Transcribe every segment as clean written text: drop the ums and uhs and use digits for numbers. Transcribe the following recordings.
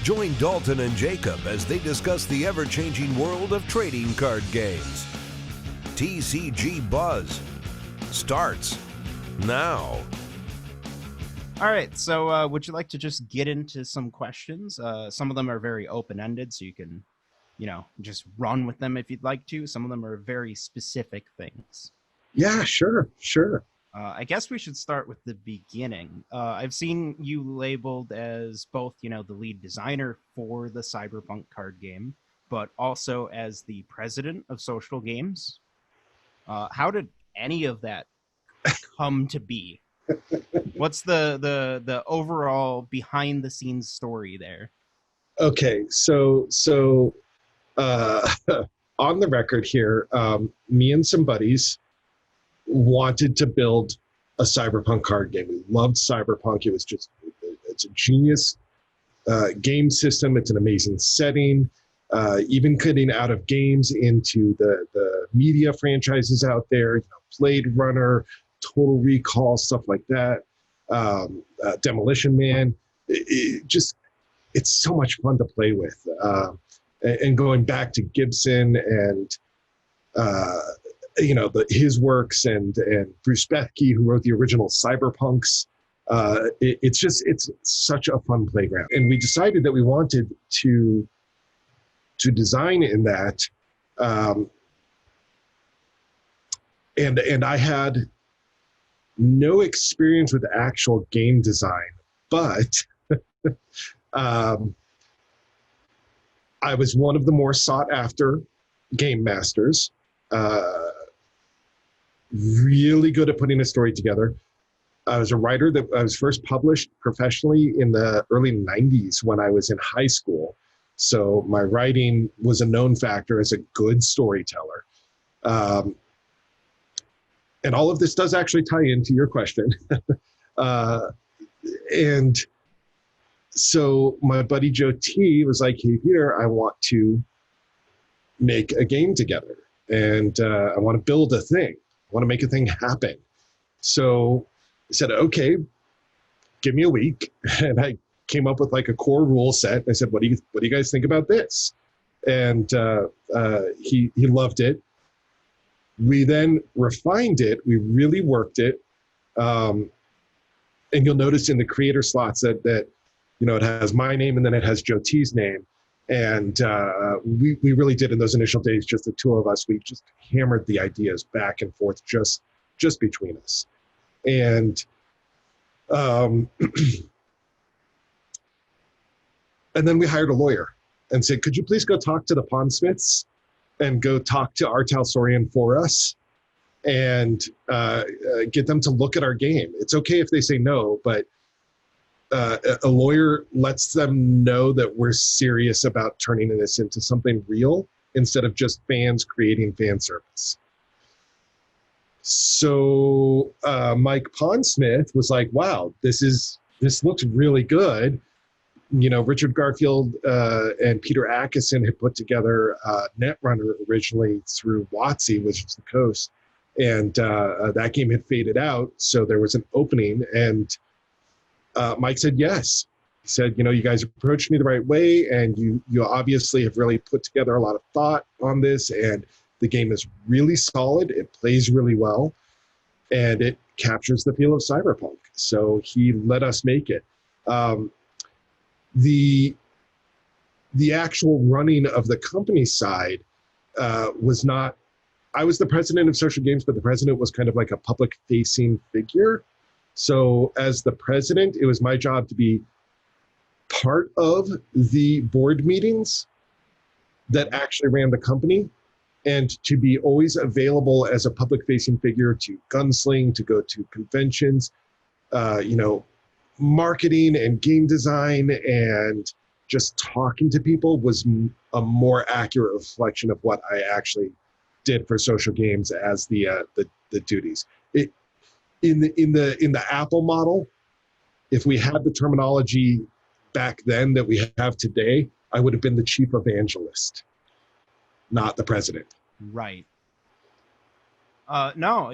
Join Dalton and Jacob as they discuss the ever-changing world of trading card games. TCG Buzz starts now. All right, so would you like to just get into some questions? Some of them are very open-ended, so you can, just run with them if you'd like to. Some of them are very specific things. Yeah, sure. I guess we should start with the beginning. I've seen you labeled as both, the lead designer for the Cyberpunk card game, but also as the president of Social Games. How did any of that come to be? What's the overall behind the scenes story there? Okay, so on the record here, me and some buddies wanted to build a Cyberpunk card game. We loved Cyberpunk. It's a genius game system. It's an amazing setting. Even cutting out of games into the media franchises out there, Blade Runner, Total Recall, stuff like that. Demolition Man. It's so much fun to play with. And going back to Gibson and his works and Bruce Bethke, who wrote the original Cyberpunks. It's such a fun playground. And we decided that we wanted to design in that. And I had no experience with actual game design, but I was one of the more sought after game masters. Really good at putting a story together. I was a writer that I was first published professionally in the early 90s when I was in high school. So my writing was a known factor as a good storyteller. And all of this does actually tie into your question. And so my buddy Joe T was like, hey, Peter, I want to make a game together. And I want to build a thing. I want to make a thing happen. So I said, okay, give me a week. And I came up with like a core rule set. I said, what do you guys think about this? And he loved it. We then refined it. We really worked it. And you'll notice in the creator slots that it has my name and then it has Joe T's name. And we really did in those initial days, just the two of us, we just hammered the ideas back and forth just between us. And and then we hired a lawyer and said, could you please go talk to the Pondsmiths and go talk to Art Talsorian for us and get them to look at our game. It's okay if they say no, but a lawyer lets them know that we're serious about turning this into something real instead of just fans creating fan service. So Mike Pondsmith was like, wow, this looks really good. Richard Garfield and Peter Atkinson had put together Netrunner originally through WotC, which is the Coast. And that game had faded out, so there was an opening. And Mike said yes. He said, you guys approached me the right way, and you obviously have really put together a lot of thought on this, and the game is really solid. It plays really well, and it captures the feel of Cyberpunk. So he let us make it. The actual running of the company side was not, I was the president of Social Games, but the president was kind of like a public-facing figure. So as the president, it was my job to be part of the board meetings that actually ran the company and to be always available as a public-facing figure to gunsling, to go to conventions, marketing and game design and just talking to people was a more accurate reflection of what I actually did for Social Games as the duties. In the Apple model, if we had the terminology back then that we have today, I would have been the chief evangelist, not the president. Right. No,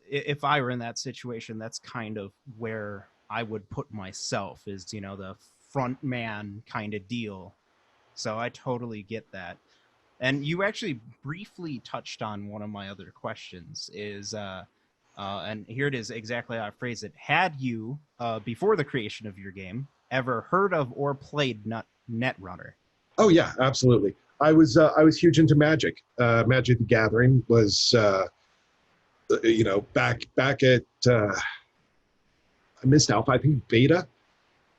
if I were in that situation, that's kind of where I would put myself is, the front man kind of deal. So I totally get that. And you actually briefly touched on one of my other questions is, and here it is exactly how I phrase it. Had you, before the creation of your game, ever heard of or played Netrunner? Oh yeah, absolutely. I was huge into Magic. Magic the Gathering was, back at, I missed Alpha, I think Beta.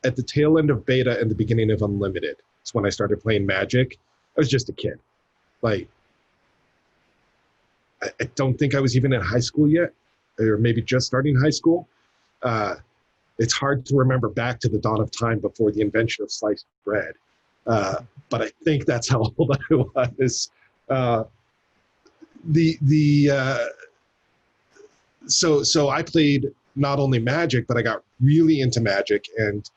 At the tail end of Beta and the beginning of Unlimited. It's when I started playing Magic. I was just a kid. Like, I don't think I was even in high school yet, or maybe just starting high school. It's hard to remember back to the dawn of time before the invention of sliced bread. But I think that's how old I was. So I played not only Magic, but I got really into Magic, and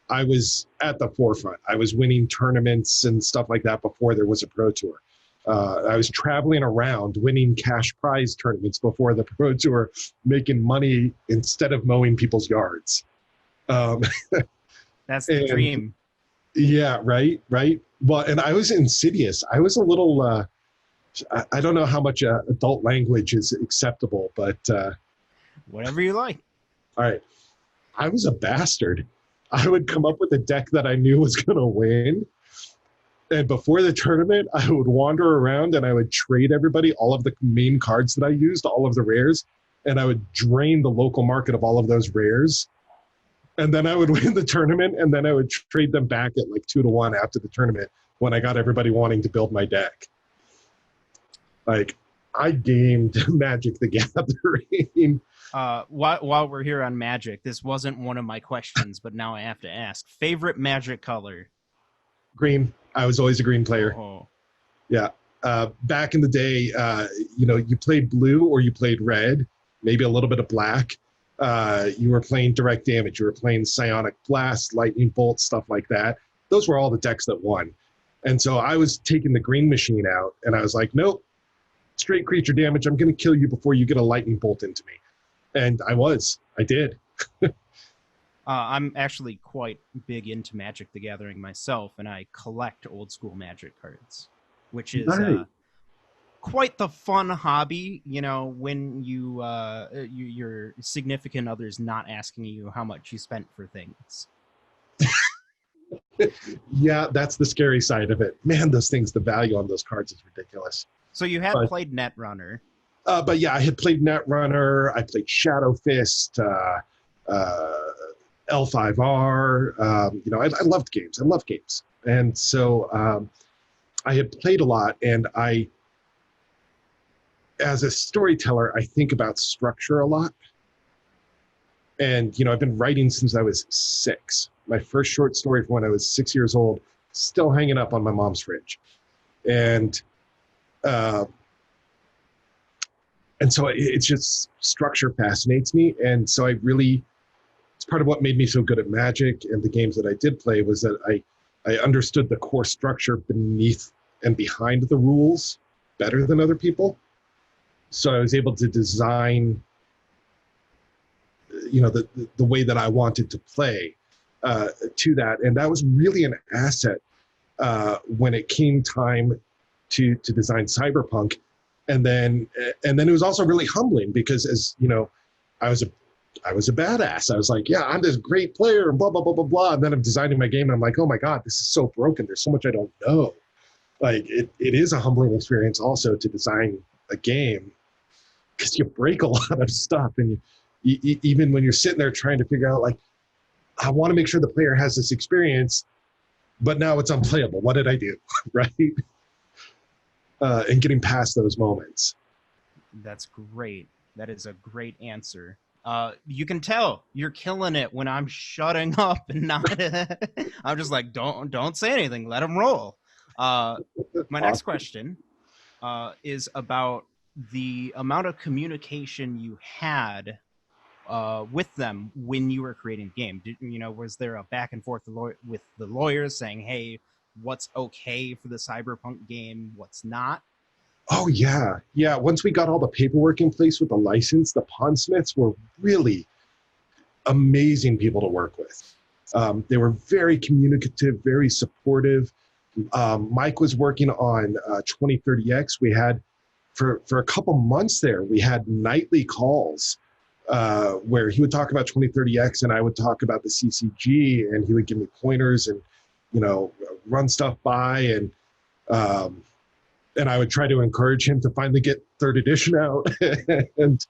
I was at the forefront. I was winning tournaments and stuff like that before there was a Pro Tour. I was traveling around winning cash prize tournaments before the Pro Tour, making money instead of mowing people's yards. That's the dream. Yeah, right. Well, and I was insidious. I was a little, I don't know how much adult language is acceptable, but... whatever you like. All right. I was a bastard. I would come up with a deck that I knew was going to win. And before the tournament, I would wander around and I would trade everybody all of the main cards that I used, all of the rares, and I would drain the local market of all of those rares. And then I would win the tournament, and then I would trade them back at like 2-1 after the tournament when I got everybody wanting to build my deck. Like, I gamed Magic the Gathering. While we're here on Magic, this wasn't one of my questions, but now I have to ask. Favorite Magic color? Green. I was always a green player. Oh. Yeah. Back in the day, you played blue or you played red, maybe a little bit of black. You were playing direct damage. You were playing psionic blast, lightning bolt, stuff like that. Those were all the decks that won. And so I was taking the green machine out, and I was like, nope, straight creature damage. I'm going to kill you before you get a lightning bolt into me. And I did. I'm actually quite big into Magic the Gathering myself, and I collect old school Magic cards, which is quite the fun hobby, when your significant other's not asking you how much you spent for things. Yeah, that's the scary side of it. Man, those things, the value on those cards is ridiculous. So you had played Netrunner. But yeah, I had played Netrunner. I played Shadow Fist, L5R. I loved games. I love games. And so I had played a lot, and as a storyteller, I think about structure a lot. And, I've been writing since I was 6. My first short story from when I was 6 years old, still hanging up on my mom's fridge. And so it's just, structure fascinates me. And so it's part of what made me so good at Magic and the games that I did play, was that I understood the core structure beneath and behind the rules better than other people. So I was able to design, the way that I wanted to play to that. And that was really an asset when it came time to design Cyberpunk. And then it was also really humbling because, as you know, I was a badass. I was like, yeah, I'm this great player and blah, blah, blah, blah, blah. And then I'm designing my game and I'm like, oh my God, this is so broken. There's so much I don't know. Like it is a humbling experience also to design a game, because you break a lot of stuff. And you even when you're sitting there trying to figure out, like, I want to make sure the player has this experience, but now it's unplayable. What did I do? Right? And getting past those moments. That's great. That is a great answer. You can tell you're killing it when I'm shutting up and not. I'm just like, don't say anything. Let them roll. My next question is about the amount of communication you had with them when you were creating the game. Was there a back and forth with the lawyers saying, hey, what's okay for the Cyberpunk game, what's not? Oh, yeah. Yeah. Once we got all the paperwork in place with the license, the Pondsmiths were really amazing people to work with. They were very communicative, very supportive. Mike was working on 2030X. We had, for a couple months there, we had nightly calls where he would talk about 2030X and I would talk about the CCG, and he would give me pointers and, run stuff by, and I would try to encourage him to finally get third edition out. And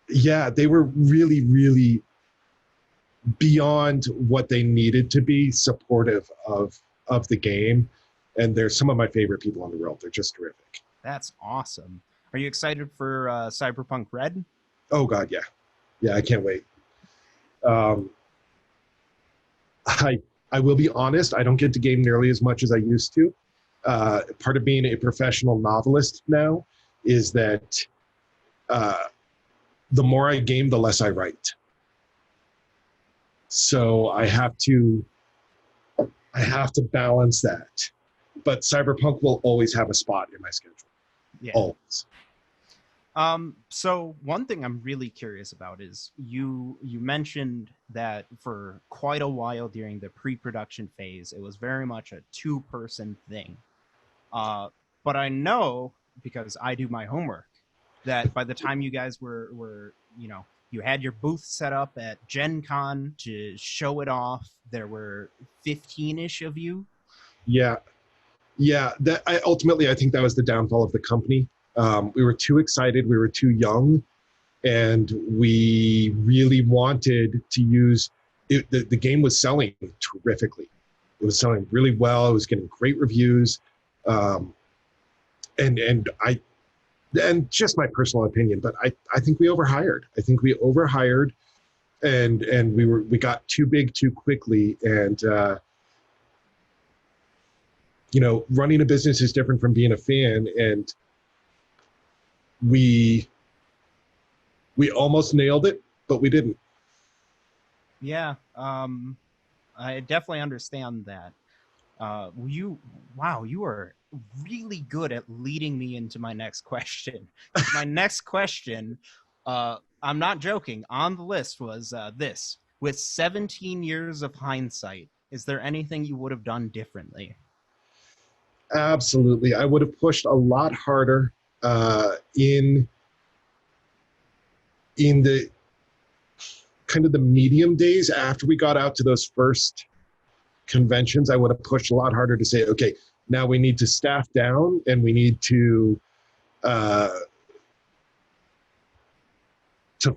yeah, they were really, really beyond what they needed to be supportive of the game. And they're some of my favorite people in the world. They're just terrific. That's awesome. Are you excited for Cyberpunk Red? Oh God, yeah. Yeah, I can't wait. I will be honest, I don't get to game nearly as much as I used to. Part of being a professional novelist now is that the more I game, the less I write. So I have to balance that. But Cyberpunk will always have a spot in my schedule. Yeah. Always. So one thing I'm really curious about is you mentioned that for quite a while during the pre-production phase, it was very much a two-person thing. But I know, because I do my homework, that by the time you guys were you had your booth set up at Gen Con to show it off, there were 15-ish of you. Yeah. Ultimately, I think that was the downfall of the company. We were too excited. We were too young. And we really wanted to use it. The game was selling terrifically. It was selling really well. It was getting great reviews. And just my personal opinion, but I think we overhired. And we got too big too quickly. And, running a business is different from being a fan. And we almost nailed it, but we didn't. Yeah. I definitely understand that. You are really good at leading me into my next question. My next question, I'm not joking, on the list was this. With 17 years of hindsight, is there anything you would have done differently? Absolutely. I would have pushed a lot harder in the kind of the medium days after we got out to those first conventions. I would have pushed a lot harder to say, okay, now we need to staff down and we need to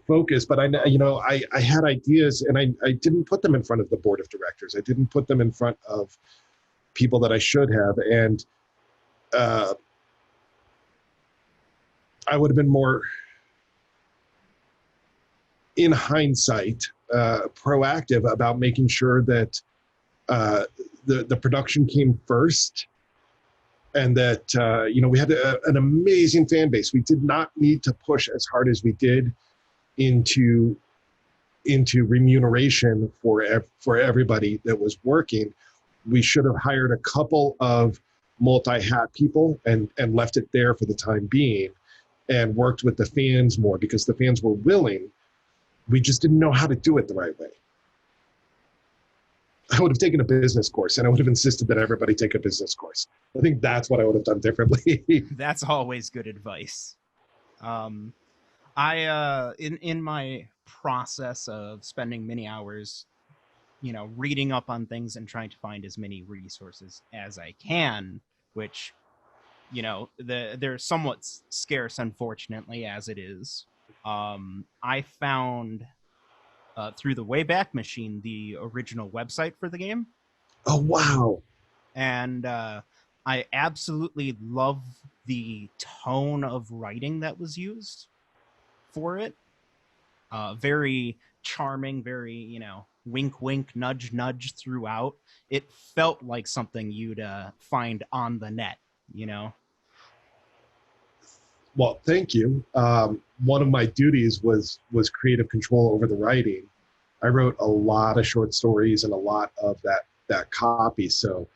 focus. But I had ideas, and I didn't put them in front of the board of directors. I didn't put them in front of people that I should have. And I would have been more, in hindsight, proactive about making sure that the production came first, and that we had an amazing fan base. We did not need to push as hard as we did into remuneration for everybody that was working. We should have hired a couple of multi-hat people and left it there for the time being, and worked with the fans more, because the fans were willing. We just didn't know how to do it the right way. I would have taken a business course, and I would have insisted that everybody take a business course. I think that's what I would have done differently. That's always good advice. I in my process of spending many hours, reading up on things and trying to find as many resources as I can, which, they're somewhat scarce, unfortunately, as it is. I found through the Wayback Machine the original website for the game. Oh, wow. And I absolutely love the tone of writing that was used for it. Very charming, very, wink, wink, nudge, nudge throughout. It felt like something you'd find on the net, Well, thank you. One of my duties was creative control over the writing. I wrote a lot of short stories and a lot of that copy. So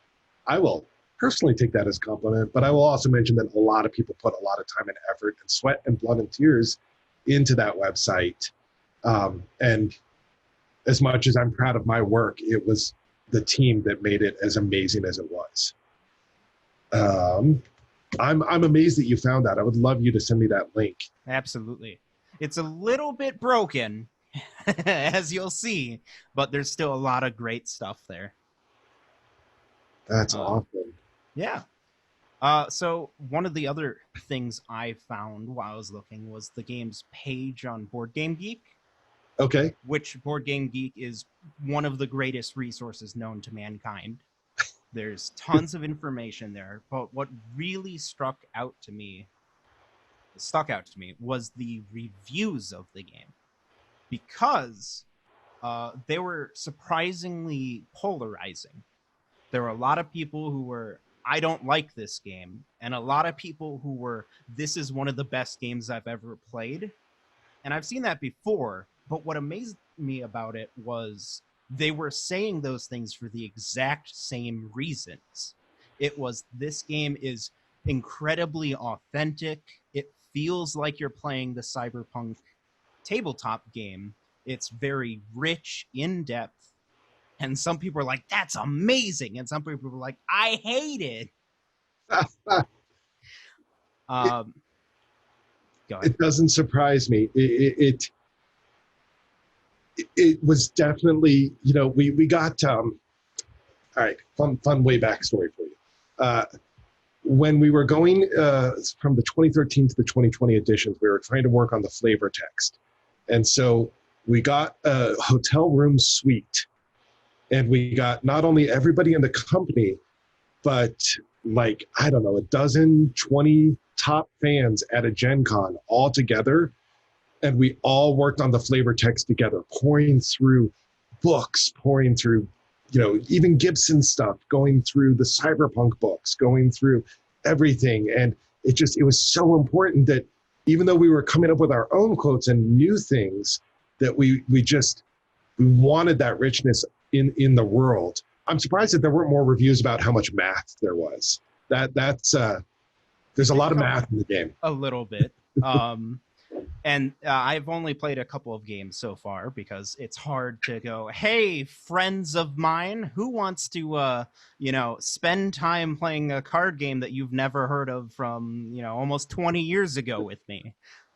I will personally take that as a compliment, but I will also mention that a lot of people put a lot of time and effort and sweat and blood and tears into that website. And as much as I'm proud of my work, it was the team that made it as amazing as it was. I'm amazed that you found that. I would love you to send me that link. Absolutely. It's a little bit broken, as you'll see, but there's still a lot of great stuff there. That's awesome. Yeah. So one of the other things I found while I was looking was the game's page on Board Game Geek. Okay. Which Board Game Geek is one of the greatest resources known to mankind. There's tons of information there, but what really stuck out to me was the reviews of the game, because they were surprisingly polarizing. There were a lot of people who were, I don't like this game, and a lot of people who were, this is one of the best games I've ever played. And I've seen that before, but what amazed me about it was they were saying those things for the exact same reasons. It was, this game is incredibly authentic. It feels like you're playing the Cyberpunk tabletop game. It's very rich, in-depth. And some people are like, that's amazing. And some people are like, I hate it. Go ahead. It doesn't surprise me. It was definitely, you know, we got, all right, fun way backstory for you. When we were going from the 2013 to the 2020 editions, we were trying to work on the flavor text. And so we got a hotel room suite. And we got not only everybody in the company, but like, I don't know, 20 top fans at a Gen Con all together. And we all worked on the flavor text together, pouring through books, pouring through, you know, even Gibson stuff, going through the Cyberpunk books, going through everything. And it was so important that even though we were coming up with our own quotes and new things, that we wanted that richness in the world. I'm surprised that there weren't more reviews about how much math there was. There's a lot of math in the game. A little bit. And I've only played a couple of games so far because it's hard to go, hey, friends of mine, who wants to, spend time playing a card game that you've never heard of from, almost 20 years ago with me.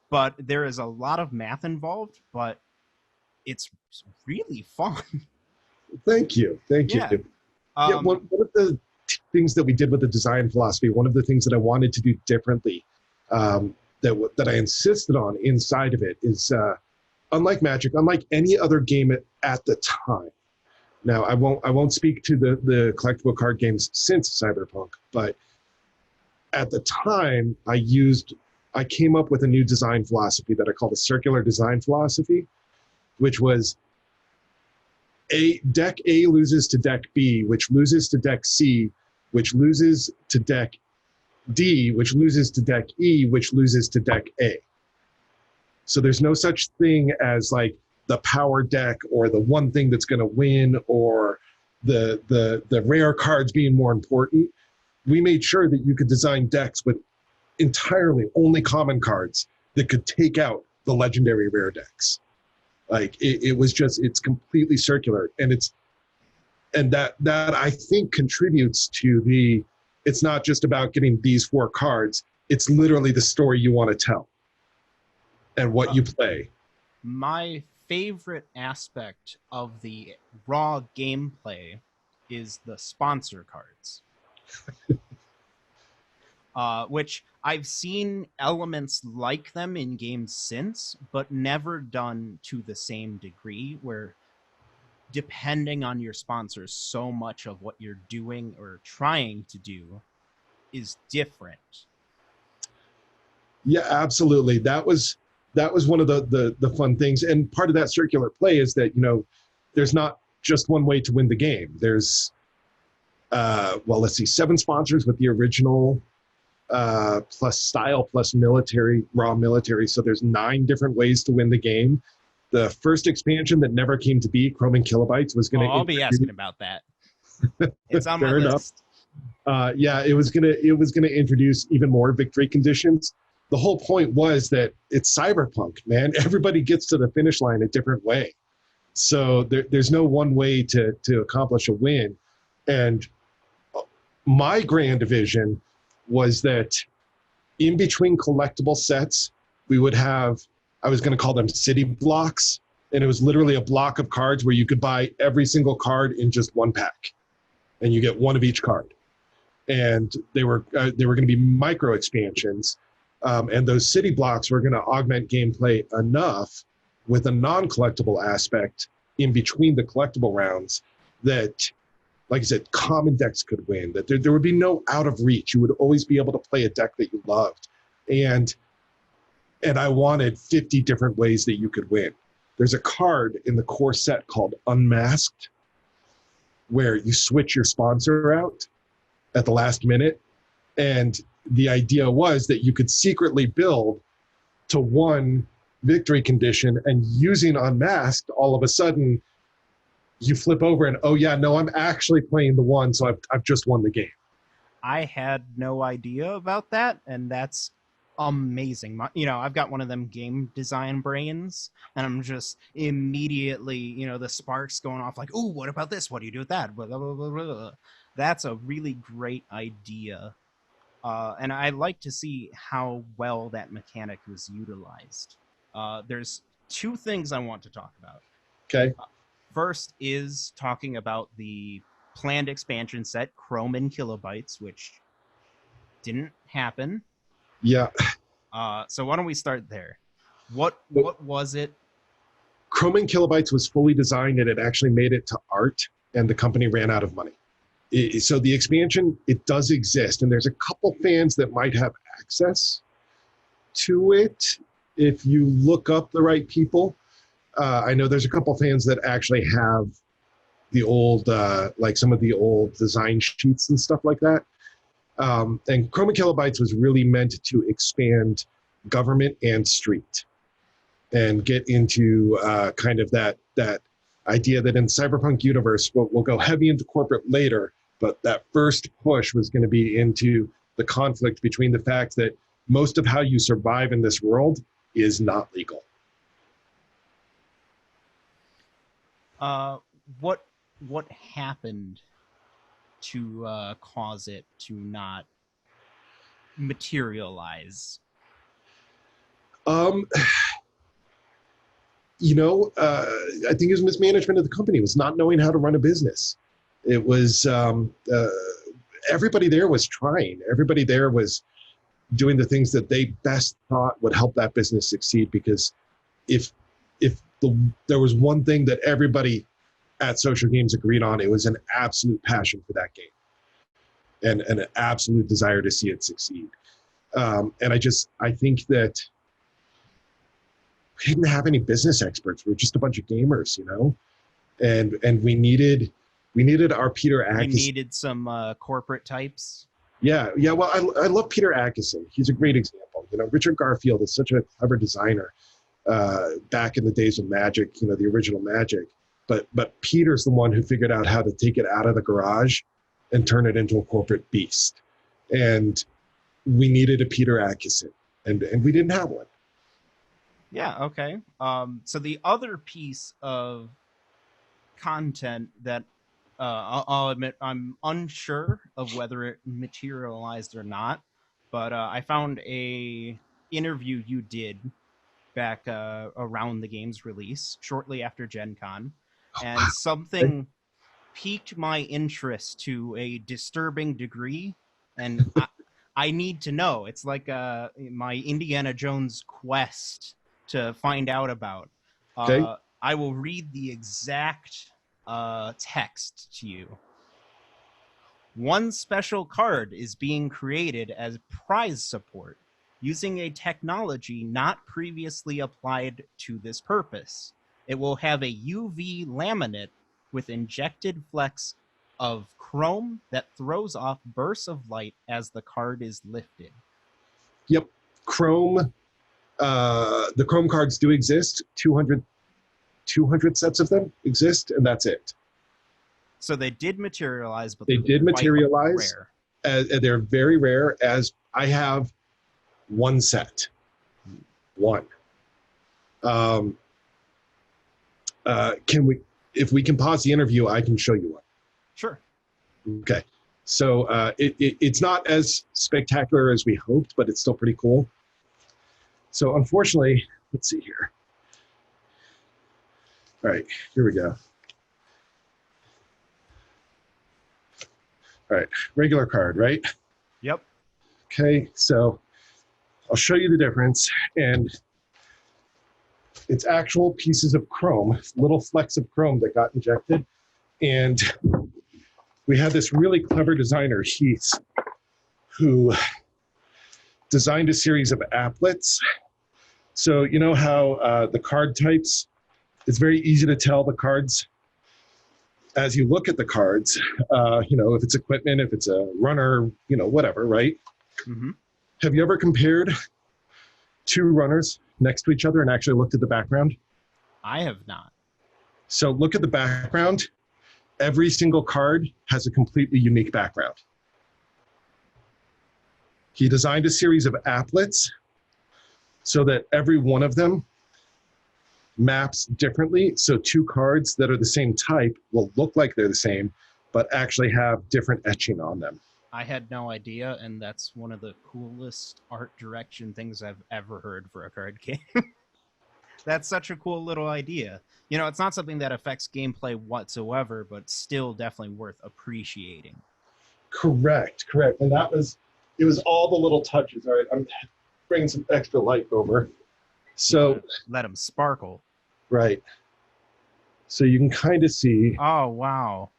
But there is a lot of math involved, but it's really fun. Thank you. Yeah. One of the things that we did with the design philosophy, one of the things that I wanted to do differently, that I insisted on inside of it is, unlike Magic, unlike any other game at the time. Now, I won't speak to the collectible card games since Cyberpunk, but at the time, I came up with a new design philosophy that I called a circular design philosophy, which was deck A loses to deck B, which loses to deck C, which loses to deck D, which loses to deck E, which loses to deck A. So there's no such thing as like the power deck or the one thing that's going to win or the rare cards being more important. We made sure that you could design decks with entirely only common cards that could take out the legendary rare decks. Like it's completely circular, and that I think contributes to it's not just about getting these 4 cards. It's literally the story you want to tell and what you play. My favorite aspect of the raw gameplay is the sponsor cards. Which I've seen elements like them in games since, but never done to the same degree, where depending on your sponsors, so much of what you're doing or trying to do is different. Yeah, absolutely. That was one of the fun things. And part of that circular play is that, there's not just one way to win the game. There's, 7 sponsors with the original plus style, plus military, raw military. So there's 9 different ways to win the game. The first expansion that never came to be, Chrome and Kilobytes, was going to. I'll be asking about that. It's on my list. It was gonna introduce even more victory conditions. The whole point was that it's Cyberpunk, man. Everybody gets to the finish line a different way, So there's no one way to accomplish a win. And my grand vision was that in between collectible sets, we would have, I was going to call them city blocks. And it was literally a block of cards where you could buy every single card in just one pack. And you get one of each card. And they were going to be micro expansions. And those city blocks were going to augment gameplay enough with a non-collectible aspect in between the collectible rounds that, like I said, common decks could win, that there would be no out of reach. You would always be able to play a deck that you loved. And I wanted 50 different ways that you could win. There's a card in the core set called Unmasked, where you switch your sponsor out at the last minute. And the idea was that you could secretly build to one victory condition, and using Unmasked, all of a sudden you flip over and, oh yeah, no, I'm actually playing the one, so I've just won the game. I had no idea about that, and that's amazing. I've got one of them game design brains, and I'm just immediately, the sparks going off like, ooh, what about this? What do you do with that? Blah, blah, blah, blah, blah. That's a really great idea. And I like to see how well that mechanic was utilized. There's two things I want to talk about. Okay. First is talking about the planned expansion set, Chrome and Kilobytes, which didn't happen. Yeah. So why don't we start there? What was it? Chrome and Kilobytes was fully designed, and it actually made it to art, and the company ran out of money. So the expansion, it does exist, and there's a couple fans that might have access to it if you look up the right people. I know there's a couple fans that actually have the old, like some of the old design sheets and stuff like that. And Chrome and Kilobytes was really meant to expand government and street and get into kind of that idea that in Cyberpunk universe, we'll go heavy into corporate later, but that first push was going to be into the conflict between the fact that most of how you survive in this world is not legal. What happened to cause it to not materialize? I think it was mismanagement of the company. It was not knowing how to run a business. It was everybody there was trying. Everybody there was doing the things that they best thought would help that business succeed. Because if there was one thing that everybody at Social Games agreed on, it was an absolute passion for that game and an absolute desire to see it succeed. And I think that we didn't have any business experts. We were just a bunch of gamers, and we needed our Peter Atkinson. We needed some corporate types. Yeah. Well, I love Peter Atkinson. He's a great example. Richard Garfield is such a clever designer back in the days of Magic, the original Magic. But Peter's the one who figured out how to take it out of the garage and turn it into a corporate beast. And we needed a Peter Atkinson, and we didn't have one. Yeah, okay. So the other piece of content that I'll admit I'm unsure of whether it materialized or not, but I found a interview you did back around the game's release, shortly after Gen Con, and something piqued my interest to a disturbing degree, and I need to know. It's like my Indiana Jones quest to find out about. Okay. I will read the exact text to you. One special card is being created as prize support using a technology not previously applied to this purpose. It will have a UV laminate with injected flecks of chrome that throws off bursts of light as the card is lifted. Yep. Chrome. The Chrome cards do exist. 200 sets of them exist, and that's it. So they did materialize, but they did materialize. Rare. They're very rare, as I have one set. One. Can we, if we can pause the interview, I can show you one. Sure. Okay. So it's not as spectacular as we hoped, but it's still pretty cool. So unfortunately, let's see here. All right, here we go. All right, regular card, right? Yep. Okay, so I'll show you the difference. And it's actual pieces of chrome, little flecks of chrome that got injected. And we had this really clever designer, Heath, who designed a series of applets. So you know how the card types, it's very easy to tell the cards as you look at the cards, you know, if it's equipment, if it's a runner, you know, whatever, right? Mm-hmm. Have you ever compared two runners next to each other and actually looked at the background? I have not. So look at the background. Every single card has a completely unique background. He designed a series of applets so that every one of them maps differently. So two cards that are the same type will look like they're the same, but actually have different etching on them. I had no idea, and that's one of the coolest art direction things I've ever heard for a card game. That's such a cool little idea. You know, it's not something that affects gameplay whatsoever, but still definitely worth appreciating. Correct. And that was, it was all the little touches. All right, I'm bringing some extra light over. So let them sparkle. Right. So you can kind of see. Oh, wow.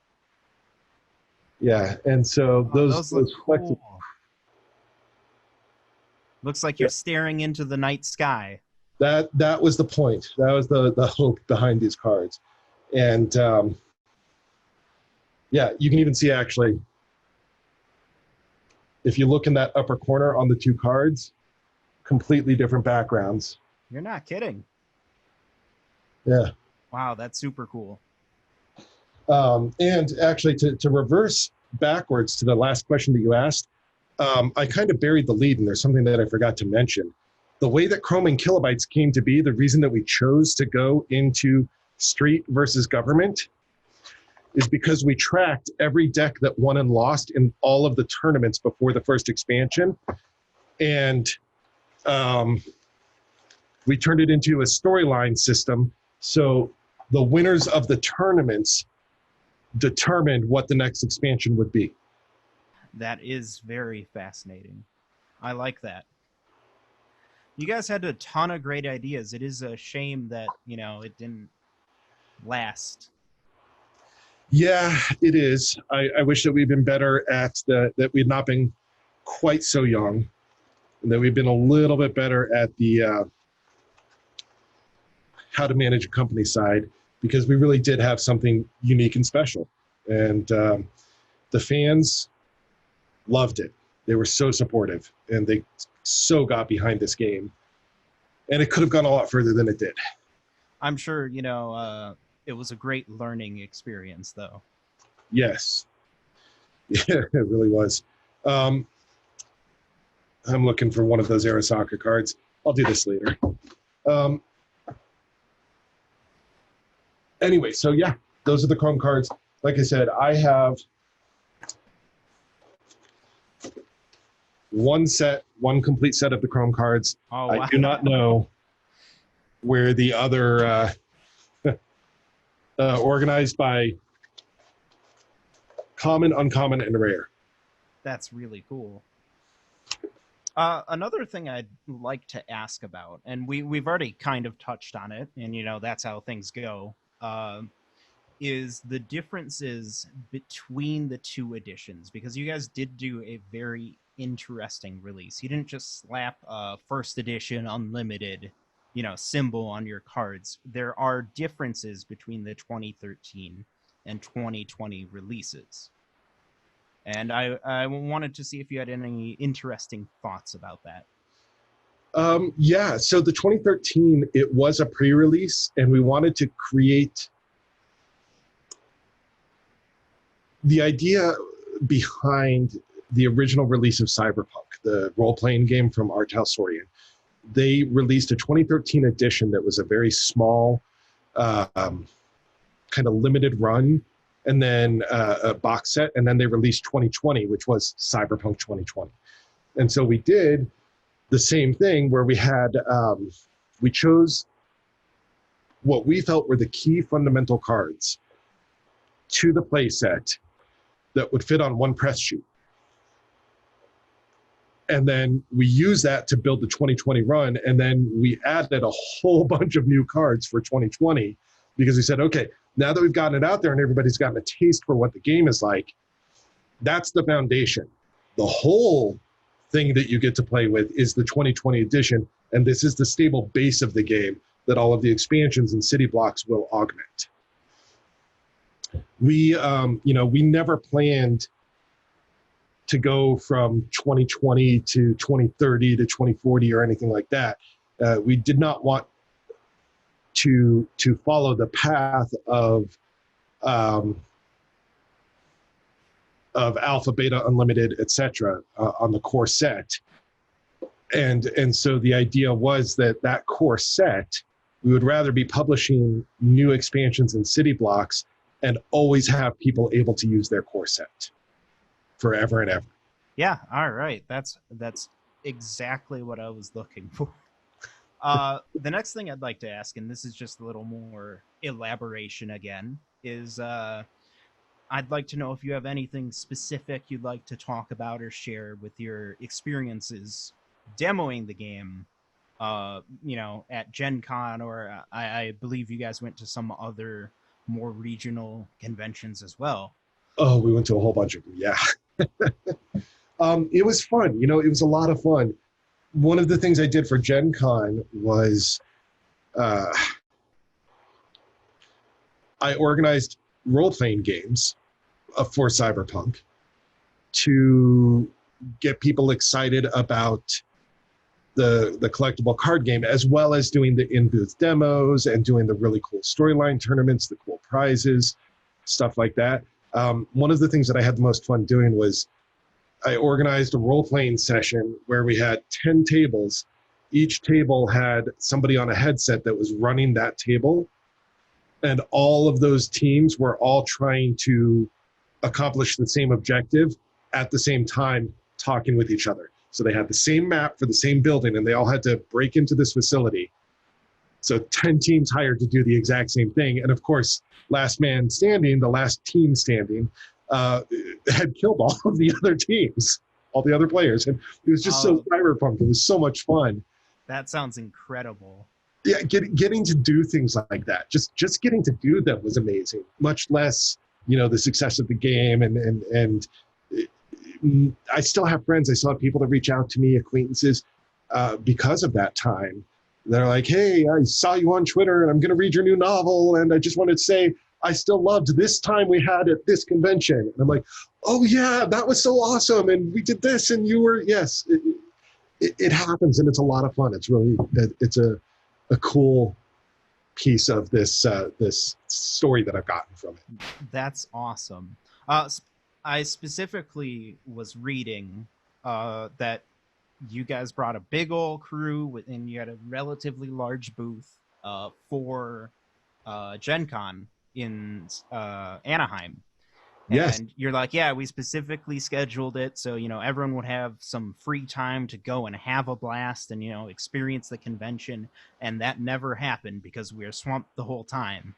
Yeah, and so those look flecks. cool. Looks like you're staring into the night sky. That was the point. That was the hope behind these cards. And yeah, you can even see actually, if you look in that upper corner on the two cards, completely different backgrounds. You're not kidding. Yeah. Wow, that's super cool. And actually, to reverse backwards to the last question that you asked, I kind of buried the lead, and there's something that I forgot to mention. The way that Chrome and Kilobytes came to be, the reason that we chose to go into street versus government is because we tracked every deck that won and lost in all of the tournaments before the first expansion. And we turned it into a storyline system. So the winners of the tournaments determined what the next expansion would be. That is very fascinating. I like that. You guys had a ton of great ideas. It is a shame that, you know, it didn't last. Yeah, it is. I wish that we'd been better at that we'd not been quite so young, and that we'd been a little bit better at the how to manage a company side, because we really did have something unique and special. And the fans loved it. They were so supportive, and they so got behind this game. And it could have gone a lot further than it did. I'm sure, you know, it was a great learning experience, though. Yes. Yeah, it really was. I'm looking for one of those Arasaka cards. I'll do this later. Anyway, so yeah, those are the Chrome cards. Like I said, I have one complete set of the Chrome cards. Oh, wow. I do not know where the other organized by common, uncommon, and rare. That's really cool. Another thing I'd like to ask about, and we've already kind of touched on it, and, you know, that's how things go, is the differences between the two editions, because you guys did do a very interesting release. You didn't just slap a first edition unlimited, you know, symbol on your cards. There are differences between the 2013 and 2020 releases. And I wanted to see if you had any interesting thoughts about that. Yeah, so the 2013, it was a pre-release, and we wanted to create the idea behind the original release of Cyberpunk, the role-playing game from Art House Saurian. They released a 2013 edition that was a very small kind of limited run, and then a box set, and then they released 2020, which was Cyberpunk 2020. And so we did the same thing where we had, we chose what we felt were the key fundamental cards to the play set that would fit on one press sheet. And then we used that to build the 2020 run. And then we added a whole bunch of new cards for 2020 because we said, okay, now that we've gotten it out there and everybody's gotten a taste for what the game is like, that's the foundation. The whole thing that you get to play with is the 2020 edition. And this is the stable base of the game that all of the expansions and city blocks will augment. We, we never planned to go from 2020 to 2030 to 2040 or anything like that. We did not want to follow the path of alpha, beta, unlimited, etc. On the core set. And so the idea was that core set, we would rather be publishing new expansions and city blocks and always have people able to use their core set forever and ever. Yeah, all right. That's exactly what I was looking for. The next thing I'd like to ask, and this is just a little more elaboration again, is I'd like to know if you have anything specific you'd like to talk about or share with your experiences demoing the game, at Gen Con, or I believe you guys went to some other more regional conventions as well. Oh, we went to a whole bunch of them, yeah. It was fun. It was a lot of fun. One of the things I did for Gen Con was I organized role-playing games for Cyberpunk to get people excited about the collectible card game, as well as doing the in-booth demos and doing the really cool storyline tournaments, the cool prizes, stuff like that. One of the things that I had the most fun doing was I organized a role-playing session where we had 10 tables. Each table had somebody on a headset that was running that table, and all of those teams were all trying to accomplish the same objective at the same time, talking with each other. So they had the same map for the same building, and they all had to break into this facility. So 10 teams hired to do the exact same thing. And of course, last man standing, the last team standing, had killed all of the other teams, all the other players. And it was just so cyberpunk. It was so much fun. That sounds incredible. Yeah, getting to do things like that, just getting to do them was amazing, much less, the success of the game. And I still have friends. I still have people that reach out to me, acquaintances, because of that time. They're like, hey, I saw you on Twitter and I'm going to read your new novel. And I just wanted to say, I still loved this time we had at this convention. And I'm like, oh yeah, that was so awesome. And we did this and you were, yes, it happens. And it's a lot of fun. It's really, it's a cool piece of this story that I've gotten from it. That's awesome. I specifically was reading that you guys brought a big old crew and you had a relatively large booth for Gen Con in Anaheim. Yes. And you're like, yeah, we specifically scheduled it so, everyone would have some free time to go and have a blast and, experience the convention. And that never happened because we were swamped the whole time.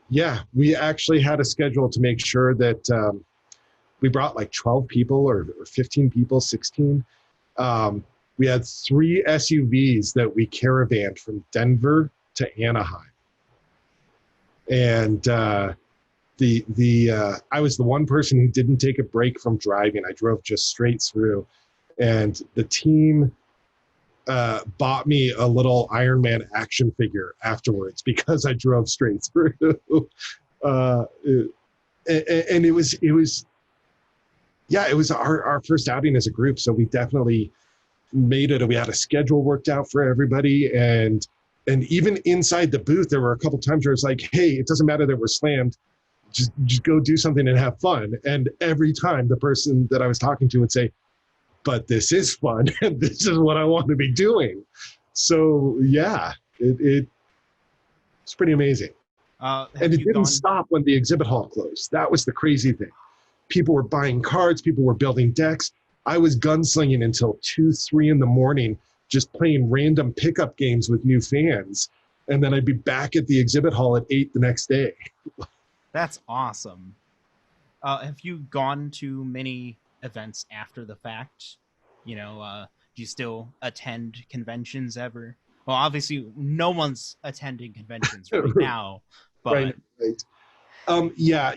Yeah, we actually had a schedule to make sure that we brought like 12 people or 15 people, 16. We had 3 SUVs that we caravanned from Denver to Anaheim. And I was the one person who didn't take a break from driving. I drove just straight through. And the team bought me a little Iron Man action figure afterwards because I drove straight through. And it was our first outing as a group. So we definitely made it. We had a schedule worked out for everybody. And even inside the booth, there were a couple times where it's like, hey, it doesn't matter that we're slammed. Just go do something and have fun. And every time the person that I was talking to would say, but this is fun and this is what I want to be doing. So yeah, it It's pretty amazing. Have And it you didn't gone? stop when the exhibit hall closed. That was the crazy thing. People were buying cards, people were building decks. I was gunslinging until 2, 3 in the morning, just playing random pickup games with new fans. And then I'd be back at the exhibit hall at 8 the next day. That's awesome. Have you gone to many events after the fact? Do you still attend conventions ever? Well, obviously, no one's attending conventions right now, but Right. Yeah,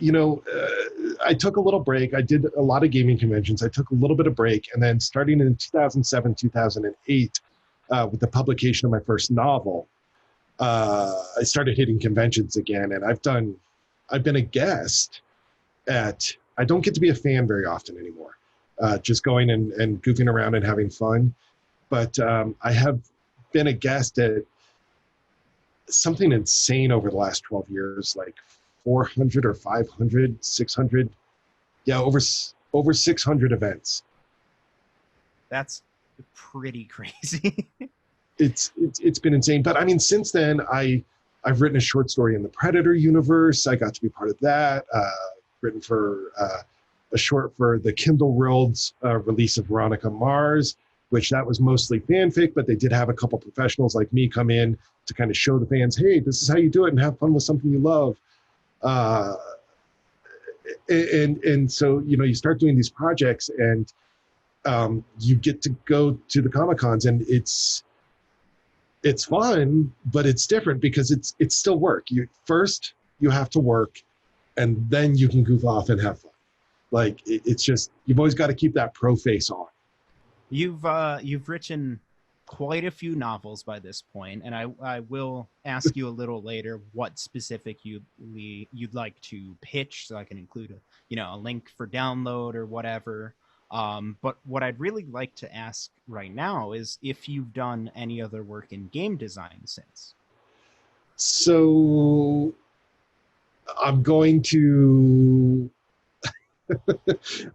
I took a little break. I did a lot of gaming conventions. I took a little bit of break. And then starting in 2007, 2008, with the publication of my first novel, I started hitting conventions again. And I've been a guest I don't get to be a fan very often anymore, just going and goofing around and having fun. But I have been a guest at something insane over the last 12 years, like 400 or 500, 600. Yeah, over 600 events. that's pretty crazy. It's been insane. But I mean, since then, I've written a short story in the Predator universe. I got to be part of that. Written for a short for the Kindle World's release of Veronica Mars, which that was mostly fanfic, but they did have a couple professionals like me come in to kind of show the fans, hey, this is how you do it and have fun with something you love. And so, you start doing these projects and you get to go to the Comic-Cons, and it's fun, but it's different because it's still work. You have to work, and then you can goof off and have fun. Like it's just, you've always got to keep that pro face on. You've written quite a few novels by this point, and I will ask you a little later what specific you'd like to pitch, so I can include a link for download or whatever. But what I'd really like to ask right now is if you've done any other work in game design since. So I'm going to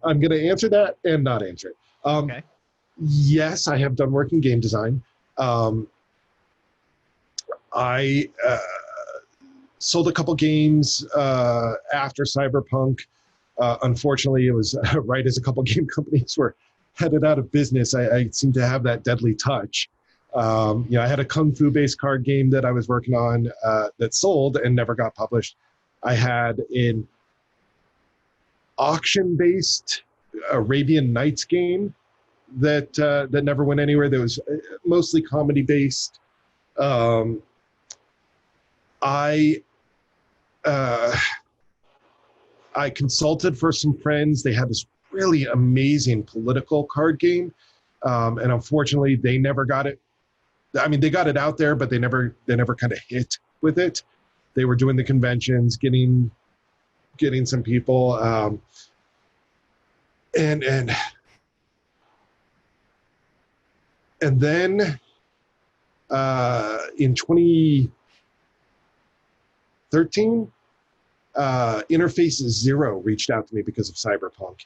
answer that and not answer it. Okay. Yes, I have done work in game design. I sold a couple games after Cyberpunk. Unfortunately, it was right as a couple game companies were headed out of business. I seem to have that deadly touch. I had a Kung Fu-based card game that I was working on that sold and never got published. I had an auction-based Arabian Nights game that never went anywhere. That was mostly comedy-based. I consulted for some friends. They had this really amazing political card game, and unfortunately, they never got it. I mean, they got it out there, but they never kind of hit with it. They were doing the conventions, getting some people, and then in 2013. Interface Zero reached out to me because of Cyberpunk,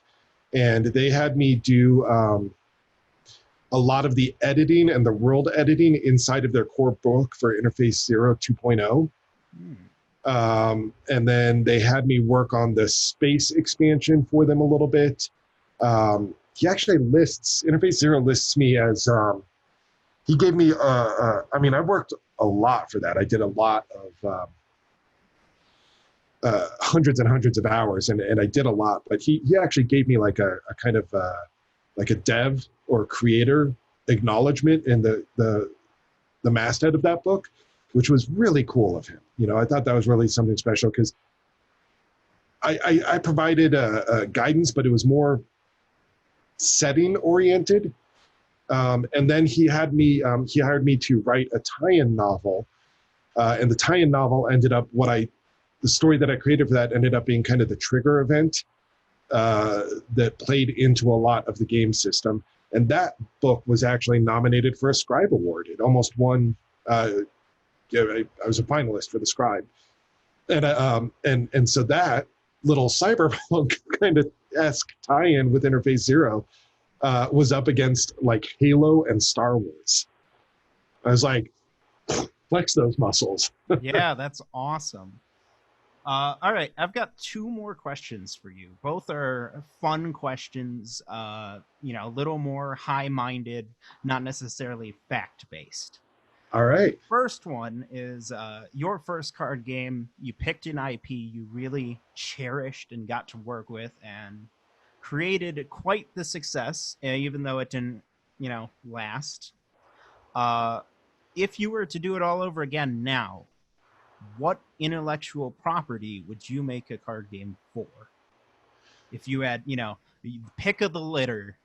and they had me do a lot of the editing and the world editing inside of their core book for Interface Zero 2.0. And then they had me work on the space expansion for them a little bit. He actually Interface Zero lists me as, he gave me, I mean, I worked a lot for that. I did a lot of hundreds and hundreds of hours, and I did a lot, but he actually gave me like a kind of like a dev or creator acknowledgement in the masthead of that book, which was really cool of him. I thought that was really something special because I provided a guidance, but it was more setting oriented. And then he hired me to write a tie-in novel, and the tie-in novel ended up the story that I created for that ended up being kind of the trigger event that played into a lot of the game system. And that book was actually nominated for a Scribe Award. It almost won. I was a finalist for the Scribe. And so that little cyberpunk kind of esque tie-in with Interface Zero was up against like Halo and Star Wars. I was like, flex those muscles. Yeah, that's awesome. All right, I've got two more questions for you. Both are fun questions, a little more high-minded, not necessarily fact-based. All right. First one is your first card game. You picked an IP you really cherished and got to work with and created quite the success, even though it didn't, last. If you were to do it all over again now, what intellectual property would you make a card game for? If you had, the pick of the litter.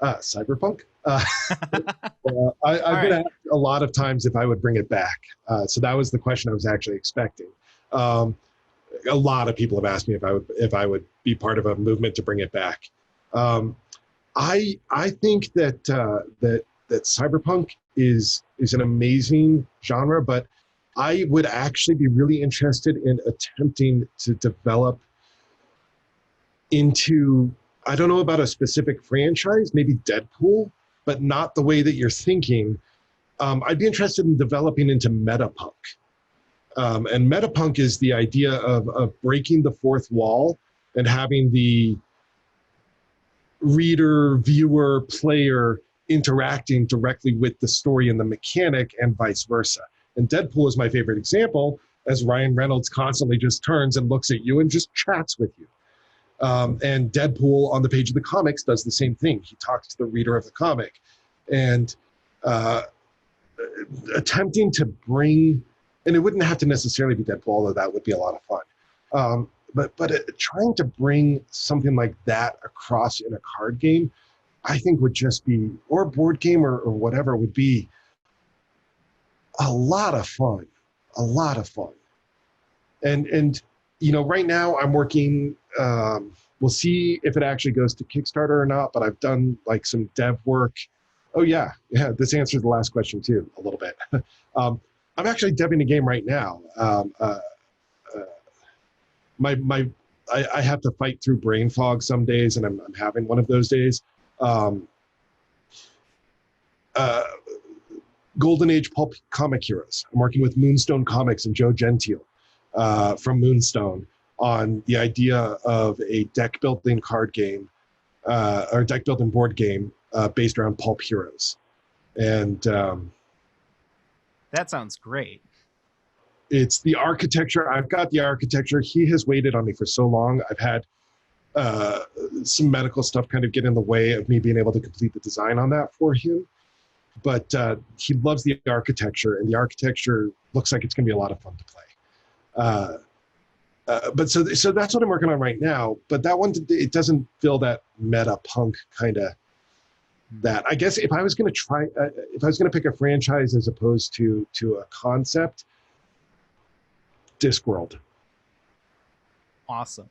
Cyberpunk. I've been asked a lot of times if I would bring it back. So that was the question I was actually expecting. A lot of people have asked me if I would be part of a movement to bring it back. I think that cyberpunk is an amazing genre, but I would actually be really interested in attempting to develop into, I don't know about a specific franchise, maybe Deadpool, but not the way that you're thinking. I'd be interested in developing into metapunk. And metapunk is the idea of breaking the fourth wall and having the reader, viewer, player interacting directly with the story and the mechanic and vice versa. And Deadpool is my favorite example, as Ryan Reynolds constantly just turns and looks at you and just chats with you. And Deadpool on the page of the comics does the same thing. He talks to the reader of the comic. And attempting to bring, and it wouldn't have to necessarily be Deadpool, although that would be a lot of fun. But trying to bring something like that across in a card game, I think would just be, or a board game or whatever, would be a lot of fun. And right now I'm working, we'll see if it actually goes to Kickstarter or not, but I've done like some dev work. Oh yeah, this answers the last question too, a little bit. I'm actually debbing a game right now. I have to fight through brain fog some days, and I'm having one of those days. Golden Age pulp comic heroes. I'm working with Moonstone Comics and Joe Gentile from Moonstone on the idea of a deck building card game or deck building board game based around pulp heroes. And that sounds great. It's the architecture. I've got the architecture. He has waited on me for so long. I've had some medical stuff kind of get in the way of me being able to complete the design on that for him. But he loves the architecture, and the architecture looks like it's going to be a lot of fun to play. But so that's what I'm working on right now. But that one, it doesn't feel that meta punk kind of that. I guess if I was going to pick a franchise as opposed to a concept, Discworld. Awesome.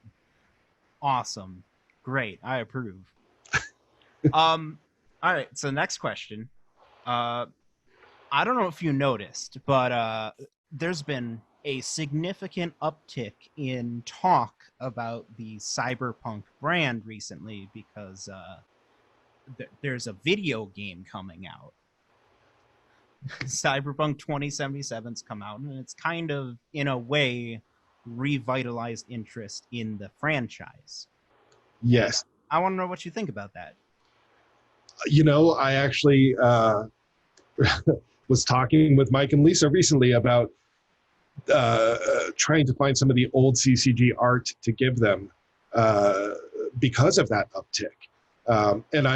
Great. I approve. All right. So next question. I don't know if you noticed, but there's been a significant uptick in talk about the Cyberpunk brand recently because there's a video game coming out. Cyberpunk 2077's come out, and it's kind of, in a way, revitalized interest in the franchise. Yes. I want to know what you think about that. I actually was talking with Mike and Lisa recently about trying to find some of the old CCG art to give them because of that uptick. And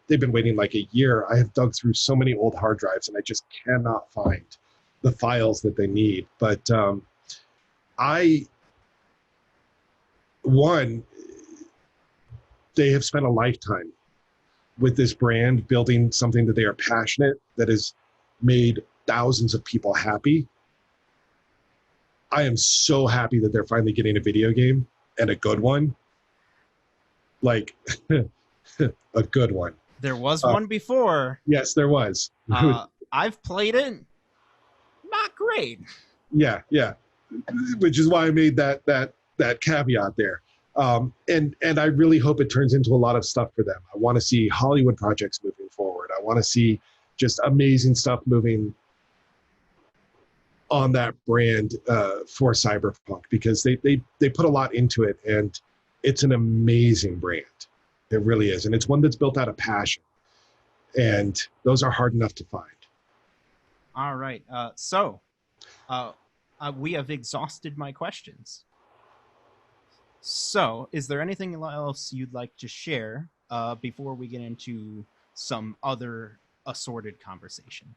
they've been waiting like a year. I have dug through so many old hard drives, and I just cannot find the files that they need. But they have spent a lifetime with this brand, building something that they are passionate, that has made thousands of people happy. I am so happy that they're finally getting a video game, and a good one. Like, a good one. There was one before. Yes, there was. I've played it. Not great. Yeah. Which is why I made that caveat there. And I really hope it turns into a lot of stuff for them. I want to see Hollywood projects moving forward. I want to see just amazing stuff moving on that brand for Cyberpunk, because they put a lot into it, and it's an amazing brand. It really is. And it's one that's built out of passion. And those are hard enough to find. All right. So we have exhausted my questions. So is there anything else you'd like to share before we get into some other assorted conversation?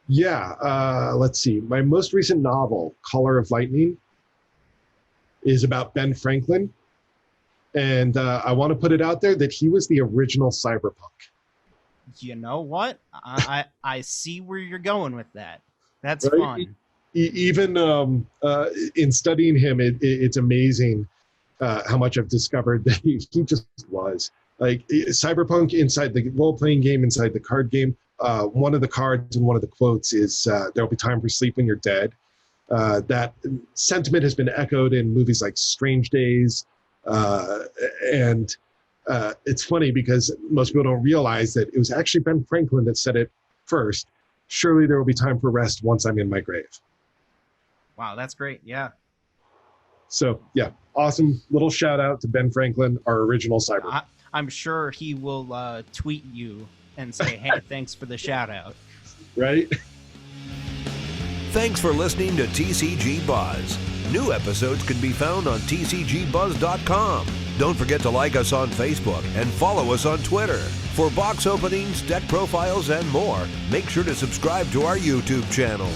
Let's see. My most recent novel, Color of Lightning, is about Ben Franklin. And I want to put it out there that he was the original Cyberpunk. You know what? I see where you're going with that. That's right? fun. Even in studying him, it's amazing how much I've discovered that he just was. Like Cyberpunk inside the role-playing game, inside the card game, one of the cards and one of the quotes is, there'll be time for sleep when you're dead. That sentiment has been echoed in movies like Strange Days. And it's funny because most people don't realize that it was actually Ben Franklin that said it first. Surely there will be time for rest once I'm in my grave. Wow, that's great. Yeah. So, yeah, awesome little shout out to Ben Franklin, our original Cyberpunk. I'm sure he will tweet you and say, hey, thanks for the shout out. Right? Thanks for listening to TCG Buzz. New episodes can be found on tcgbuzz.com. Don't forget to like us on Facebook and follow us on Twitter. For box openings, deck profiles, and more, make sure to subscribe to our YouTube channel.